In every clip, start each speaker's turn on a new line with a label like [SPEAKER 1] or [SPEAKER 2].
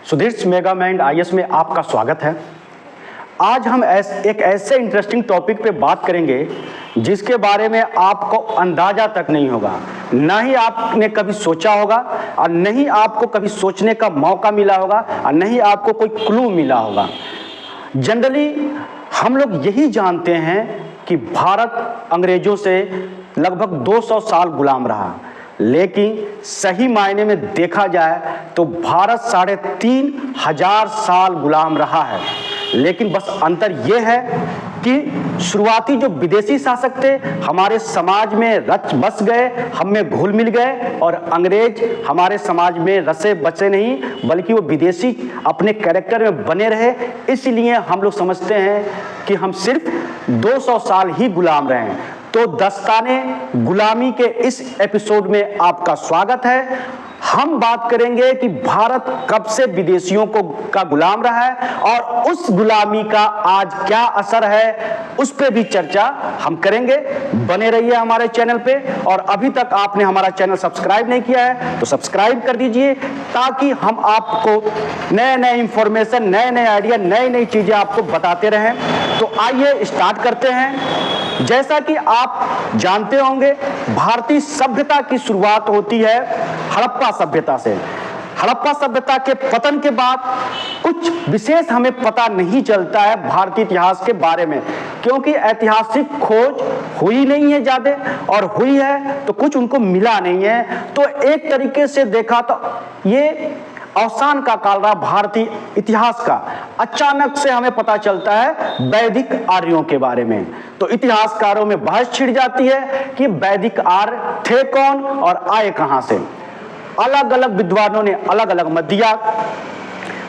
[SPEAKER 1] Sudhir mega mind IAS में आपका स्वागत है। आज हम एक ऐसे इंटरेस्टिंग टॉपिक पे बात करेंगे जिसके बारे में आपको अंदाजा तक नहीं होगा, ना ही आपने कभी सोचा होगा और नहीं आपको कभी सोचने का मौका मिला होगा और नहीं आपको कोई क्लू मिला होगा। जनरली हम लोग यही जानते हैं कि भारत अंग्रेजों से लगभग 200 साल गुलाम रहा, लेकिन सही मायने में देखा जाए तो भारत 3500 साल गुलाम रहा है। लेकिन बस अंतर यह है कि शुरुआती जो विदेशी शासक थे हमारे समाज में रच बस गए, हम में घुल मिल गए, और अंग्रेज हमारे समाज में रचे बचे नहीं बल्कि वो विदेशी अपने कैरेक्टर में बने रहे। इसलिए हम लोग समझते हैं कि हम सिर्फ 200 साल ही गुलाम रहे हैं। तो दस्ताने गुलामी के इस एपिसोड में आपका स्वागत है। हम बात करेंगे कि भारत कब से विदेशियों का गुलाम रहा है और उस गुलामी का आज क्या असर है, उस पे भी चर्चा हम करेंगे। बने रहिए हमारे चैनल पे, और अभी तक आपने हमारा चैनल सब्सक्राइब नहीं किया है तो सब्सक्राइब कर दीजिए ताकि हम आपको नए नए इंफॉर्मेशन, नए नए आइडिया, नई नई चीजें आपको बताते रहें। तो आइए स्टार्ट करते हैं। जैसा कि आप जानते होंगे, भारतीय सभ्यता की शुरुआत होती है हड़प्पा सभ्यता से। हड़प्पा सभ्यता के पतन के बाद कुछ विशेष हमें पता नहीं चलता है भारतीय इतिहास के बारे में, क्योंकि ऐतिहासिक खोज हुई नहीं है ज्यादा, और हुई है तो कुछ उनको मिला नहीं है। तो एक तरीके से देखा तो ये अवसान का काल रहा भारतीय इतिहास का। अचानक से हमें पता चलता है वैदिक आर्यों के बारे में। तो इतिहासकारों में बहस छिड़ जाती है कि वैदिक आर्य थे कौन और आए कहां से। अलग अलग विद्वानों ने अलग अलग मत दिया।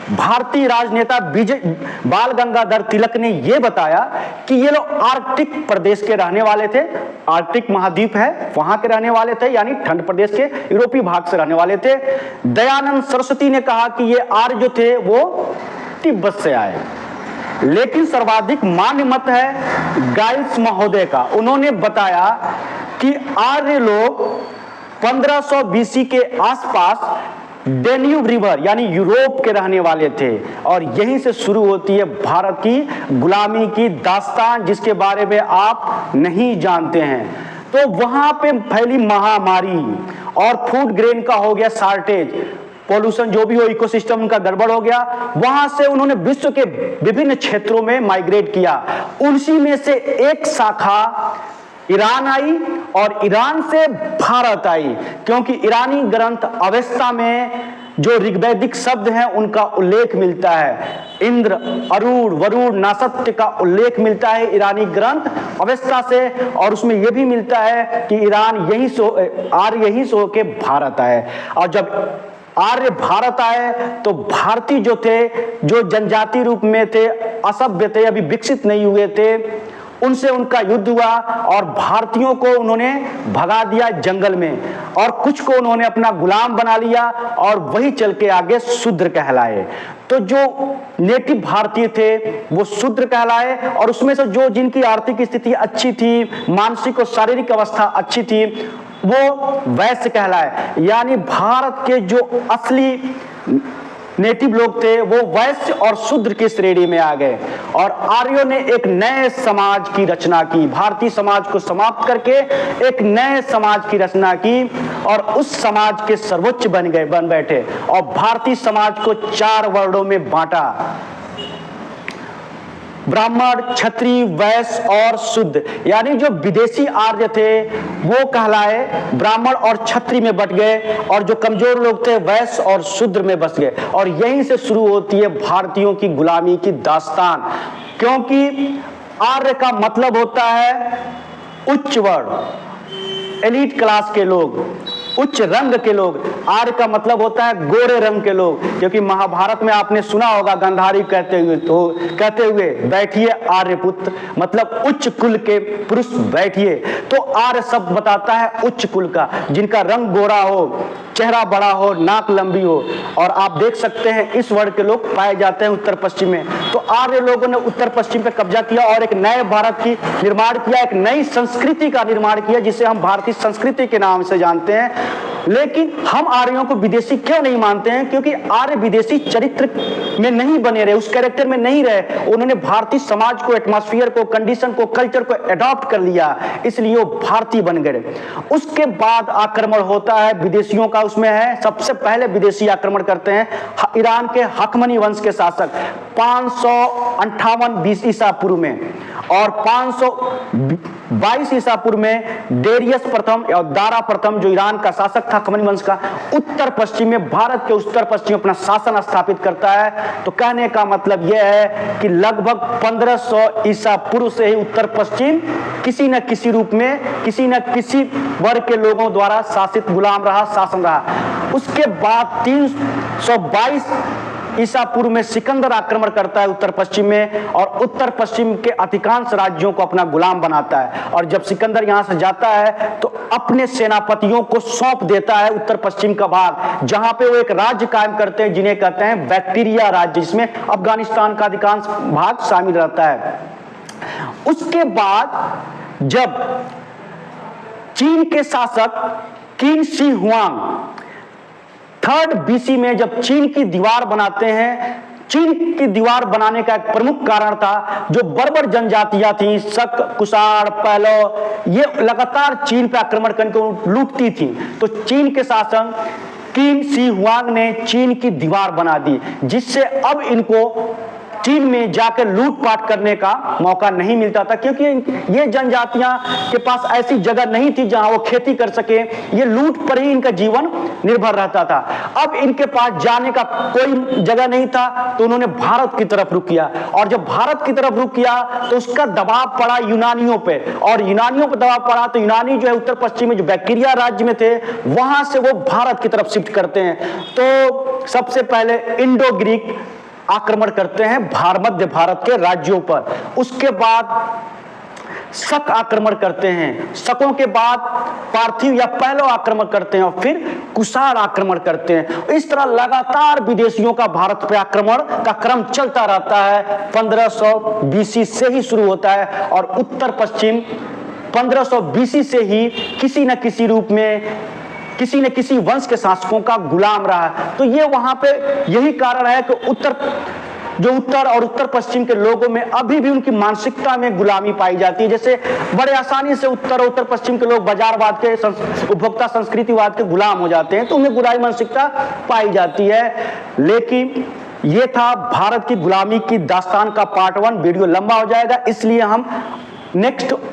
[SPEAKER 1] भारतीय राजनेता बाल गंगाधर तिलक ने यह बताया कि ये लोग आर्कटिक प्रदेश के रहने वाले थे। आर्कटिक महाद्वीप है, वहां के रहने वाले थे, यानी ठंड प्रदेश के यूरोपीय भाग से रहने वाले थे। दयानंद सरस्वती ने कहा कि ये आर्य जो थे वो तिब्बत से आए। लेकिन सर्वाधिक मान्य मत है गाइल्स महोदय का। उन्होंने बताया कि आर्य लोग 1500 बीसी के आसपास डेन्यूब रिवर यानी यूरोप के रहने वाले थे, और यहीं से शुरू होती है भारत की गुलामी की दास्तान, जिसके बारे में आप नहीं जानते हैं। तो वहां पे फैली महामारी और फूड ग्रेन का हो गया शॉर्टेज, पॉल्यूशन जो भी हो, इकोसिस्टम उनका गड़बड़ हो गया। वहां से उन्होंने विश्व के विभिन्न क्षेत्रों में माइग्रेट किया। उसी में से एक शाखा ईरान आई और ईरान से भारत आई, क्योंकि ईरानी ग्रंथ अवेस्ता में जो ऋग्वैदिक शब्द हैं उनका उल्लेख मिलता है। इंद्र, अरुण, वरुण, नासत्य का उल्लेख मिलता है ईरानी ग्रंथ अवेस्ता से, और उसमें यह भी मिलता है कि ईरान यहीं से आर्य यहीं से होके भारत आए। और जब आर्य भारत आए तो भारतीय जो थे, जो जनजाति रूप में थे, असभ्य थे, अभी विकसित नहीं हुए थे, उनसे उनका युद्ध हुआ और भारतीयों को उन्होंने भगा दिया जंगल में, और कुछ को उन्होंने अपना गुलाम बना लिया, और वही चल के आगे शूद्र कहलाए। तो जो नेटिव भारतीय थे वो शूद्र कहलाए, और उसमें से जो जिनकी आर्थिक स्थिति अच्छी थी, मानसिक और शारीरिक अवस्था अच्छी थी, वो वैश्य कहलाए। यानी भारत के जो असली नेटिव लोग थे वो वैश्य और शूद्र की श्रेणी में आ गए, और आर्यों ने एक नए समाज की रचना की। भारतीय समाज को समाप्त करके एक नए समाज की रचना की, और उस समाज के सर्वोच्च बन बैठे, और भारतीय समाज को 4 वर्णों में बांटा: ब्राह्मण, क्षत्रिय, वैश्य और शुद्र। यानी जो विदेशी आर्य थे वो कहलाए ब्राह्मण और क्षत्रिय में बट गए, और जो कमजोर लोग थे वैश्य और शूद्र में बस गए। और यहीं से शुरू होती है भारतीयों की गुलामी की दास्तान, क्योंकि आर्य का मतलब होता है उच्च वर्ण, एलीट क्लास के लोग, उच्च रंग के लोग। आर्य का मतलब होता है गोरे रंग के लोग, क्योंकि महाभारत में आपने सुना होगा गांधारी कहते हुए बैठिए आर्यपुत्र, मतलब उच्च कुल के पुरुष बैठिए। तो आर्य शब्द बताता है उच्च कुल का, जिनका रंग गोरा हो, चेहरा बड़ा हो, नाक लंबी हो। और आप देख सकते हैं इस वर्ण के लोग पाए जाते हैं उत्तर पश्चिम में। तो आर्य लोगों ने उत्तर पश्चिम पे कब्जा किया और एक नए भारत की निर्माण किया, एक नई संस्कृति का निर्माण किया, जिसे हम भारतीय संस्कृति के नाम से जानते हैं। लेकिन हम आर्यों को विदेशी क्यों नहीं मानते हैं? क्योंकि आर्य विदेशी चरित्र में नहीं बने रहे, उस कैरेक्टर में नहीं रहे। उन्होंने भारतीय समाज को, एटमॉस्फेयर को, कंडीशन को, कल्चर को अडॉप्ट कर लिया, इसलिए वो भारतीय बन गए। उसके बाद आक्रमण होता है विदेशियों का, उसमें है सबसे पहले विदेशी आक्रमण करते हैं ईरान के हखमनी वंश के शासक 558 बीस ईसा पूर्व में, और 522 ईसा पूर्व में डेरियस प्रथम या दारा प्रथम जो ईरान का शासक था हखमनी वंश का, उत्तर पश्चिम में, भारत के उत्तर पश्चिम अपना शासन स्थापित करता है। तो कहने का मतलब यह है कि लगभग 1500 ईसा पूर्व से ही उत्तर पश्चिम किसी न किसी रूप में, किसी न किसी वर्ग के लोगों द्वारा शासित, गुलाम रहा, शासन रहा। उसके बाद 322 ईसा पूर्व में सिकंदर आक्रमण करता है उत्तर पश्चिम में, और उत्तर पश्चिम के अधिकांश राज्यों को अपना गुलाम बनाता है। और जब सिकंदर यहां से जाता है तो अपने सेनापतियों को सौंप देता है उत्तर पश्चिम का भाग, जहां पे वो एक राज्य कायम करते हैं जिन्हें कहते हैं बैक्टीरिया राज्य, जिसमें अफगानिस्तान का अधिकांश भाग शामिल रहता है। उसके बाद जब चीन के शासक किन शी हुआंग 3rd BC में जब चीन की दीवार बनाते हैं, चीन की दीवार बनाने का एक प्रमुख कारण था जो बर्बर जनजातियां थी, शक, कुषाण, पहलो, ये लगातार चीन पर आक्रमण करके लूटती थी। तो चीन के शासक किन शी हुआंग ने चीन की दीवार बना दी, जिससे अब इनको चीन में जाकर लूटपाट करने का मौका नहीं मिलता था, क्योंकि ये जनजातियां के पास ऐसी जगह नहीं थी जहां वो खेती कर सके, ये लूट पर ही इनका जीवन निर्भर रहता था। अब इनके पास जाने का कोई जगह नहीं था, तो उन्होंने भारत की तरफ रुख किया, और जब भारत की तरफ रुख किया तो उसका दबाव पड़ा यूनानियों पे, और यूनानियों पर दबाव पड़ा तो यूनानी जो है उत्तर पश्चिम में जो बैक्टीरिया राज्य में थे, वहां से वो भारत की तरफ शिफ्ट करते हैं। तो सबसे पहले इंडो ग्रीक आक्रमण करते हैं मध्य भारत के राज्यों पर, उसके बाद शक आक्रमण करते हैं, शकों के बाद पार्थिव या पहलो आक्रमण करते हैं, और फिर कुषाण आक्रमण करते हैं। इस तरह लगातार विदेशियों का भारत पर आक्रमण का क्रम चलता रहता है। 1500 BC से ही शुरू होता है, और उत्तर पश्चिम 1500 BC से ही किसी न किसी रूप में किसी न किसी वंश के शासकों का गुलाम रहा। तो ये वहां पे यही कारण है कि उत्तर और उत्तर पश्चिम के लोगों में अभी भी उनकी मानसिकता में गुलामी पाई जाती है। जैसे बड़े आसानी से उत्तर और उत्तर पश्चिम के लोग बाजारवाद के, उपभोक्ता संस्कृतिवाद के गुलाम हो जाते हैं, तो उन्हें गुलामी मानसिकता पाई जाती है। लेकिन ये था भारत की गुलामी की दास्तान का पार्ट 1। वीडियो लंबा हो जाएगा, इसलिए हम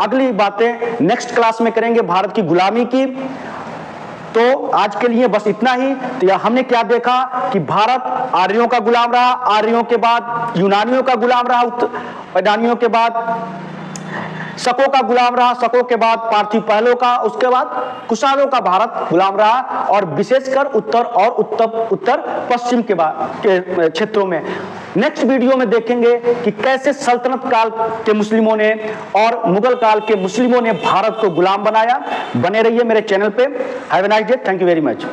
[SPEAKER 1] अगली बातें नेक्स्ट क्लास में करेंगे भारत की गुलामी की। तो आज के लिए बस इतना ही। तो हमने क्या देखा कि भारत आर्यों का गुलाम रहा, आर्यों के बाद यूनानियों का गुलाम रहा, यूनानियों के बाद शकों का गुलाम रहा, शकों के बाद पार्थिव पहलों का, उसके बाद कुषाणों का भारत गुलाम रहा, और विशेषकर उत्तर और उत्तर पश्चिम के क्षेत्रों में। नेक्स्ट वीडियो में देखेंगे कि कैसे सल्तनत काल के मुस्लिमों ने और मुगल काल के मुस्लिमों ने भारत को गुलाम बनाया। बने रहिए मेरे चैनल पे। Have a nice day. Thank you very much.